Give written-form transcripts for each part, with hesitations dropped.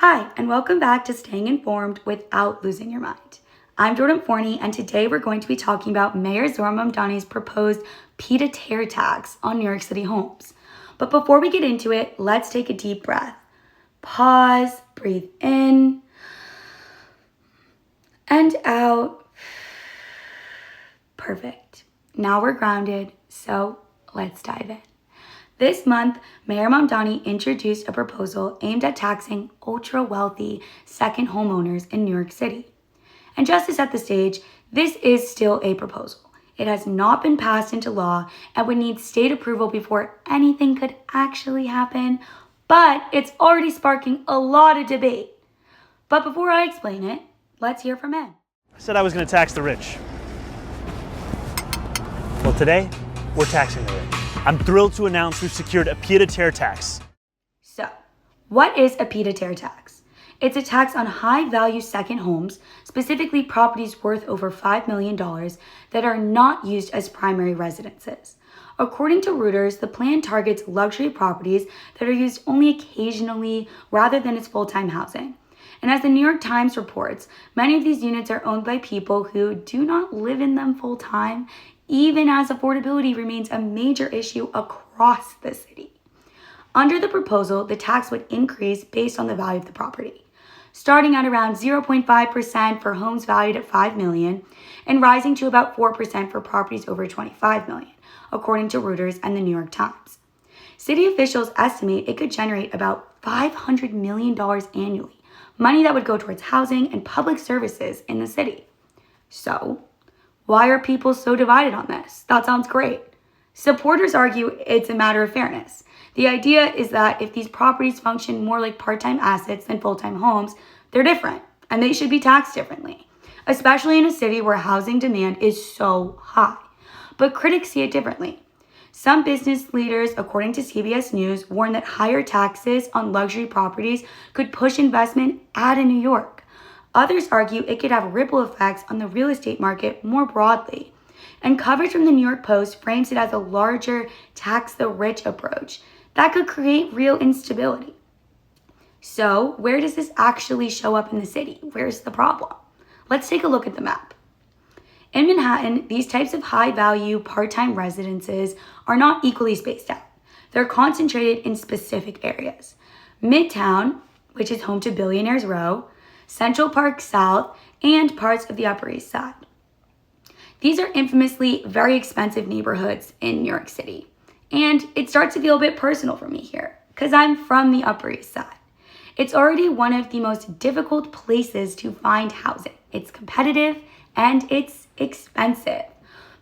Hi, and welcome back to Staying Informed Without Losing Your Mind. I'm Jordan Forney, and today we're going to be talking about Mayor Zohran Mamdani's proposed pied-à-terre tax on New York City homes. But before we get into it, let's take a deep breath. Pause, breathe in, and out. Perfect. Now we're grounded, so let's dive in. This month, Mayor Mamdani introduced a proposal aimed at taxing ultra-wealthy second homeowners in New York City. And just to set the stage, this is still a proposal. It has not been passed into law and would need state approval before anything could actually happen, but it's already sparking a lot of debate. But before I explain it, let's hear from him. I said I was going to tax the rich. Well, today, we're taxing the rich. I'm thrilled to announce we've secured a pied-à-terre tax. So, what is a pied-à-terre tax? It's a tax on high-value second homes, specifically properties worth over $5 million that are not used as primary residences. According to Reuters, the plan targets luxury properties that are used only occasionally rather than as full-time housing. And as the New York Times reports, many of these units are owned by people who do not live in them full-time, even as affordability remains a major issue across the city. Under the proposal, the tax would increase based on the value of the property, starting at around 0.5% for homes valued at $5 million and rising to about 4% for properties over $25 million, according to Reuters and the New York Times. City officials estimate it could generate about $500 million annually, money that would go towards housing and public services in the city. So, why are people so divided on this? That sounds great. Supporters argue it's a matter of fairness. The idea is that if these properties function more like part-time assets than full-time homes, they're different and they should be taxed differently, especially in a city where housing demand is so high. But critics see it differently. Some business leaders, according to CBS News, warn that higher taxes on luxury properties could push investment out of New York. Others argue it could have ripple effects on the real estate market more broadly. And coverage from the New York Post frames it as a larger tax the rich approach that could create real instability. So, where does this actually show up in the city? Where's the problem? Let's take a look at the map. In Manhattan, these types of high-value part-time residences are not equally spaced out. They're concentrated in specific areas. Midtown, which is home to Billionaires Row, Central Park South, and parts of the Upper East Side. These are infamously very expensive neighborhoods in New York City. And it starts to feel a bit personal for me here, because I'm from the Upper East Side. It's already one of the most difficult places to find housing. It's competitive and it's expensive.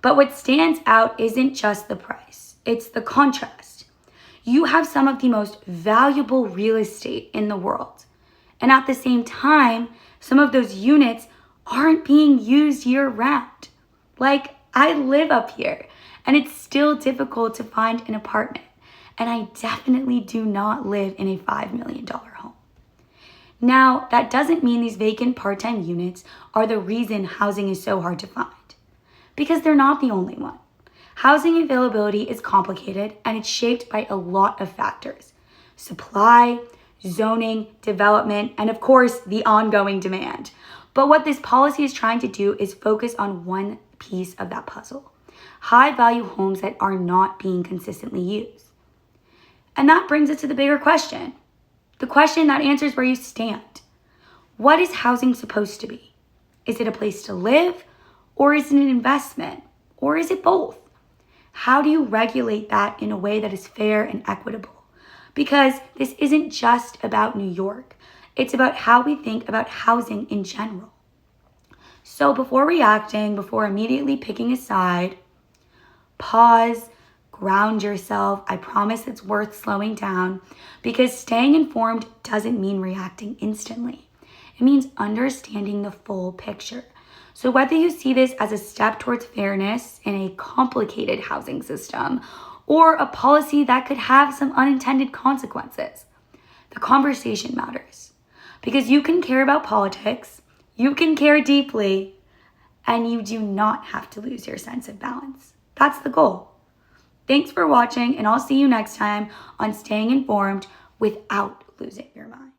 But what stands out isn't just the price, it's the contrast. You have some of the most valuable real estate in the world. And at the same time, some of those units aren't being used year-round. Like, I live up here, and it's still difficult to find an apartment. And I definitely do not live in a $5 million home. Now, that doesn't mean these vacant part-time units are the reason housing is so hard to find, because they're not the only one. Housing availability is complicated, and it's shaped by a lot of factors: supply, zoning, development, and of course, the ongoing demand. But what this policy is trying to do is focus on one piece of that puzzle: high-value homes that are not being consistently used. And that brings us to the bigger question. The question that answers where you stand. What is housing supposed to be? Is it a place to live? Or is it an investment? Or is it both? How do you regulate that in a way that is fair and equitable? Because this isn't just about New York. It's about how we think about housing in general. So before reacting, before immediately picking a side, pause, ground yourself. I promise it's worth slowing down, because staying informed doesn't mean reacting instantly. It means understanding the full picture. So whether you see this as a step towards fairness in a complicated housing system, or a policy that could have some unintended consequences, the conversation matters. Because you can care about politics, you can care deeply, and you do not have to lose your sense of balance. That's the goal. Thanks for watching, and I'll see you next time on Staying Informed Without Losing Your Mind.